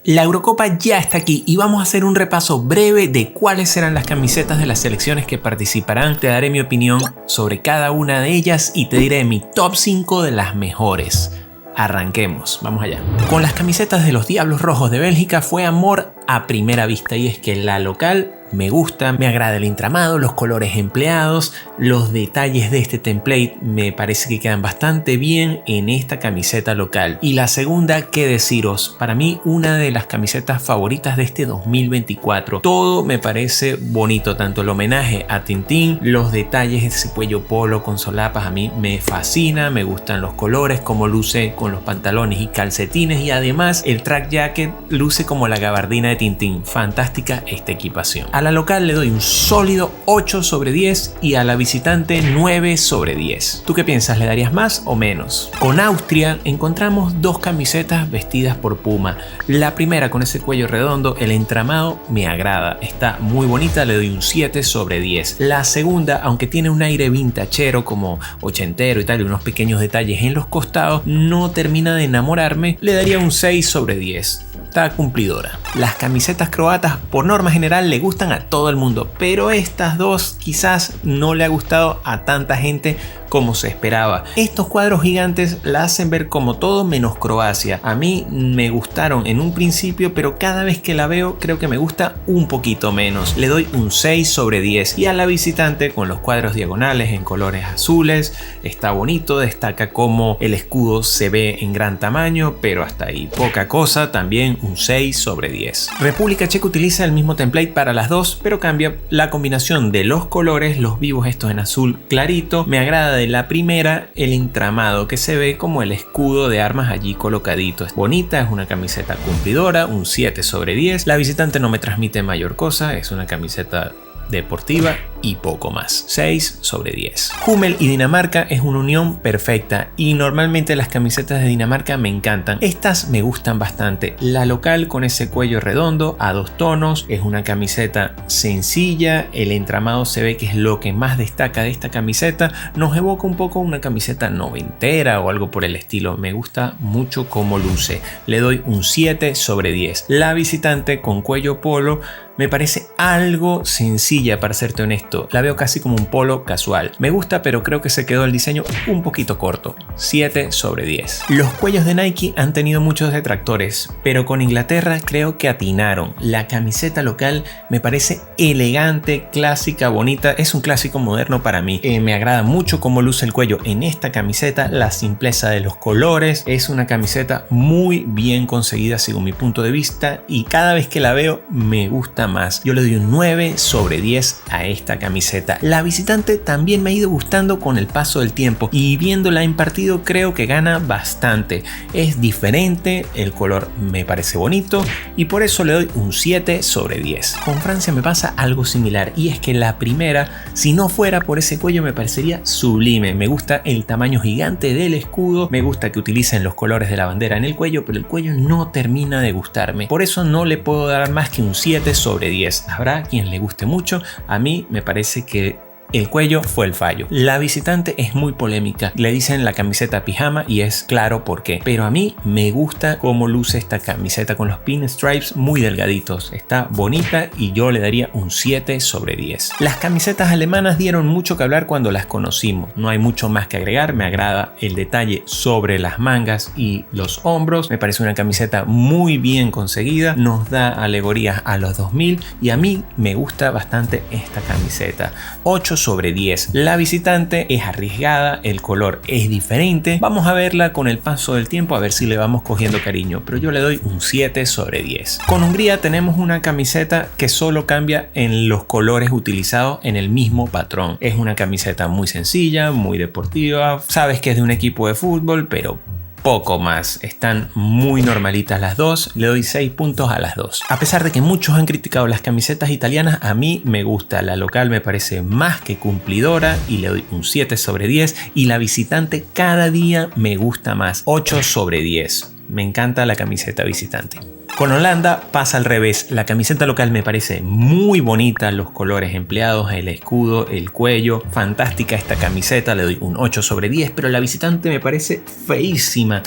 La Eurocopa ya está aquí y vamos a hacer un repaso breve de cuáles serán las camisetas de las selecciones que participarán. Te daré mi opinión sobre cada una de ellas y te diré mi top 5 de las mejores. Arranquemos, vamos allá. Con las camisetas de los Diablos Rojos de Bélgica fue amor a primera vista, y es que la local me gusta, me agrada el entramado, los colores empleados, los detalles de este template me parece que quedan bastante bien en esta camiseta local. Y la segunda, qué deciros, para mí una de las camisetas favoritas de este 2024. Todo me parece bonito, tanto el homenaje a Tintín, los detalles de ese cuello polo con solapas a mí me fascina, me gustan los colores, cómo luce con los pantalones y calcetines, y además el track jacket luce como la gabardina de Tintín. Fantástica esta equipación. A la local le doy un sólido 8 sobre 10 y a la visitante 9 sobre 10. ¿Tú qué piensas? ¿Le darías más o menos? Con Austria encontramos dos camisetas vestidas por Puma. La primera con ese cuello redondo, el entramado me agrada, está muy bonita, le doy un 7 sobre 10. La segunda, aunque tiene un aire vintachero como ochentero y tal, y unos pequeños detalles en los costados, no termina de enamorarme, le daría un 6 sobre 10. Está cumplidora. Las camisetas croatas por norma general le gustan a todo el mundo, pero estas dos quizás no le ha gustado a tanta gente como se esperaba. Estos cuadros gigantes la hacen ver como todo menos Croacia. A mí me gustaron en un principio, pero cada vez que la veo creo que me gusta un poquito menos. Le doy un 6 sobre 10. Y a la visitante, con los cuadros diagonales en colores azules, está bonito, destaca cómo el escudo se ve en gran tamaño, pero hasta ahí poca cosa, también un 6 sobre 10. República Checa utiliza el mismo template para las dos, pero cambia la combinación de los colores, los vivos estos en azul clarito. Me agrada de la primera el entramado que se ve como el escudo de armas allí colocadito. Es bonita, es una camiseta cumplidora, un 7 sobre 10. La visitante no me transmite mayor cosa, es una camiseta deportiva y poco más. 6 sobre 10. Hummel y Dinamarca es una unión perfecta y normalmente las camisetas de Dinamarca me encantan. Estas me gustan bastante. La local con ese cuello redondo a dos tonos es una camiseta sencilla. El entramado se ve que es lo que más destaca de esta camiseta. Nos evoca un poco una camiseta noventera o algo por el estilo. Me gusta mucho cómo luce. Le doy un 7 sobre 10. La visitante con cuello polo me parece algo sencilla, para serte honesto. La veo casi como un polo casual. Me gusta, pero creo que se quedó el diseño un poquito corto. 7 sobre 10. Los cuellos de Nike han tenido muchos detractores, pero con Inglaterra creo que atinaron. La camiseta local me parece elegante, clásica, bonita. Es un clásico moderno para mí. Me agrada mucho cómo luce el cuello en esta camiseta, la simpleza de los colores. Es una camiseta muy bien conseguida según mi punto de vista y cada vez que la veo me gusta más. Yo le doy un 9 sobre 10 a esta camiseta. La visitante también me ha ido gustando con el paso del tiempo y viéndola en partido creo que gana bastante. Es diferente, el color me parece bonito y por eso le doy un 7 sobre 10. Con Francia me pasa algo similar, y es que la primera, si no fuera por ese cuello, me parecería sublime. Me gusta el tamaño gigante del escudo, me gusta que utilicen los colores de la bandera en el cuello, pero el cuello no termina de gustarme. Por eso no le puedo dar más que un 7 sobre 10. Habrá quien le guste mucho, a mí me parece que el cuello fue el fallo. La visitante es muy polémica, le dicen la camiseta pijama y es claro por qué, pero a mí me gusta cómo luce esta camiseta con los pinstripes muy delgaditos. Está bonita y yo le daría un 7 sobre 10. Las camisetas alemanas dieron mucho que hablar cuando las conocimos, no hay mucho más que agregar. Me agrada el detalle sobre las mangas y los hombros, me parece una camiseta muy bien conseguida, nos da alegorías a los 2000 y a mí me gusta bastante esta camiseta. 8 sobre 10. La visitante es arriesgada, el color es diferente. Vamos a verla con el paso del tiempo a ver si le vamos cogiendo cariño, pero yo le doy un 7 sobre 10. Con Hungría tenemos una camiseta que solo cambia en los colores utilizados en el mismo patrón. Es una camiseta muy sencilla, muy deportiva. Sabes que es de un equipo de fútbol, pero poco más. Están muy normalitas las dos, le doy 6 puntos a las dos. A pesar de que muchos han criticado las camisetas italianas, a mí me gusta. La local me parece más que cumplidora y le doy un 7 sobre 10, y la visitante cada día me gusta más, 8 sobre 10. Me encanta la camiseta visitante. Con Holanda pasa al revés. La camiseta local me parece muy bonita, los colores empleados, el escudo, el cuello. Fantástica esta camiseta, le doy un 8 sobre 10, pero la visitante me parece feísima.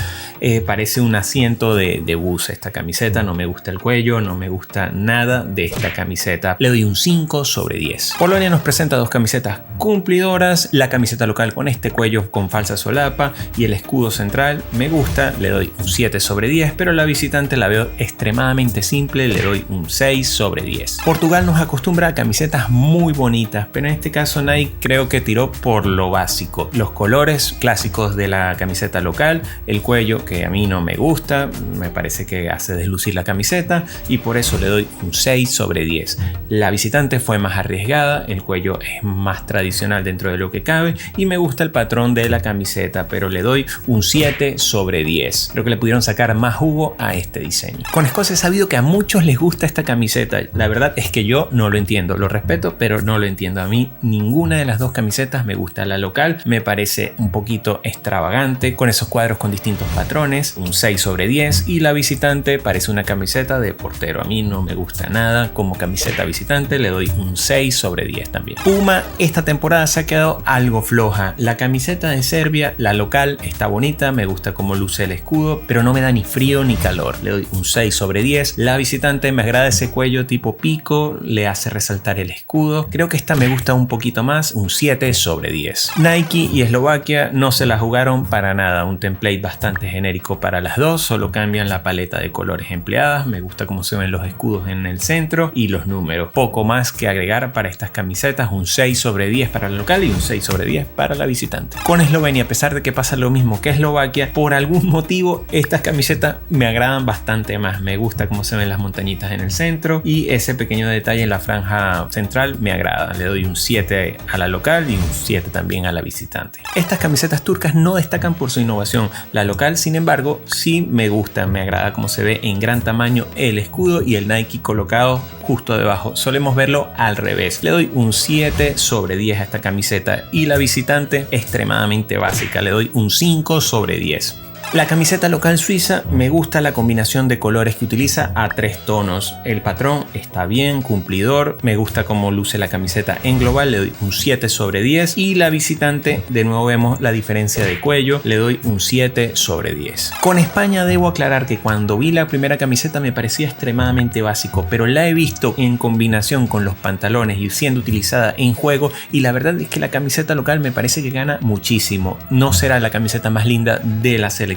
Parece un asiento de bus esta camiseta, no me gusta el cuello, no me gusta nada de esta camiseta. Le doy un 5 sobre 10. Polonia nos presenta dos camisetas cumplidoras. La camiseta local con este cuello con falsa solapa y el escudo central me gusta, le doy un 7 sobre 10, pero la visitante la veo extremadamente simple, le doy un 6 sobre 10. Portugal nos acostumbra a camisetas muy bonitas, pero en este caso Nike creo que tiró por lo básico. Los colores clásicos de la camiseta local, el cuello que a mí no me gusta, me parece que hace deslucir la camiseta y por eso le doy un 6 sobre 10. La visitante fue más arriesgada, el cuello es más tradicional dentro de lo que cabe y me gusta el patrón de la camiseta, pero le doy un 7 sobre 10. Creo que le pudieron sacar más jugo a este diseño. Con Escocia he sabido que a muchos les gusta esta camiseta. La verdad es que yo no lo entiendo. Lo respeto, pero no lo entiendo. A mí ninguna de las dos camisetas me gusta. La local me parece un poquito extravagante, con esos cuadros con distintos patrones, un 6 sobre 10. Y la visitante parece una camiseta de portero. A mí no me gusta nada como camiseta visitante. Le doy un 6 sobre 10 también. Puma esta temporada se ha quedado algo floja. La camiseta de Serbia, la local, está bonita. Me gusta cómo luce el escudo, pero no me da ni frío ni calor. Le doy un 6 sobre 10. La visitante me agrada ese cuello tipo pico, le hace resaltar el escudo. Creo que esta me gusta un poquito más, un 7 sobre 10. Nike y Eslovaquia no se la jugaron para nada, un template bastante genérico para las dos, solo cambian la paleta de colores empleadas. Me gusta cómo se ven los escudos en el centro y los números. Poco más que agregar para estas camisetas, un 6 sobre 10 para el local y un 6 sobre 10 para la visitante. Con Eslovenia, a pesar de que pasa lo mismo que Eslovaquia, por algún motivo estas camisetas me agradan bastante más. Me gusta cómo se ven las montañitas en el centro y ese pequeño detalle en la franja central me agrada. Le doy un 7 a la local y un 7 también a la visitante. Estas camisetas turcas no destacan por su innovación. La local, sin embargo, sí me gusta, me agrada cómo se ve en gran tamaño el escudo y el Nike colocado justo debajo. Solemos verlo al revés. Le doy un 7 sobre 10 a esta camiseta y la visitante extremadamente básica. Le doy un 5 sobre 10. La camiseta local suiza me gusta la combinación de colores que utiliza a 3 tonos. El patrón está bien, cumplidor. Me gusta cómo luce la camiseta en global. Le doy un 7 sobre 10. Y la visitante, de nuevo vemos la diferencia de cuello. Le doy un 7 sobre 10. Con España debo aclarar que cuando vi la primera camiseta me parecía extremadamente básico, pero la he visto en combinación con los pantalones y siendo utilizada en juego y la verdad es que la camiseta local me parece que gana muchísimo. No será la camiseta más linda de la selección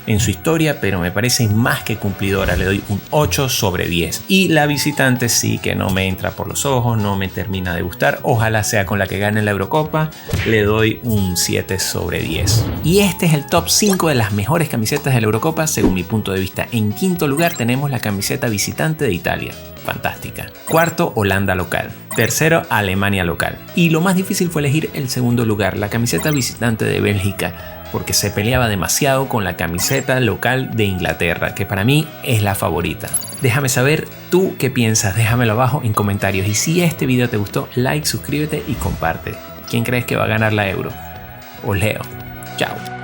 en su historia, pero me parece más que cumplidora. Le doy un 8 sobre 10. Y la visitante sí que no me entra por los ojos, no me termina de gustar. Ojalá sea con la que gane la Eurocopa. Le doy un 7 sobre 10. Y este es el top 5 de las mejores camisetas de la Eurocopa según mi punto de vista. En quinto lugar tenemos la camiseta visitante de Italia. Fantástica. Cuarto, Holanda local. Tercero, Alemania local. Y lo más difícil fue elegir el segundo lugar, la camiseta visitante de Bélgica, porque se peleaba demasiado con la camiseta local de Inglaterra, que para mí es la favorita. Déjame saber tú qué piensas, déjamelo abajo en comentarios. Y si este video te gustó, like, suscríbete y comparte. ¿Quién crees que va a ganar la Euro? Os leo. Chao.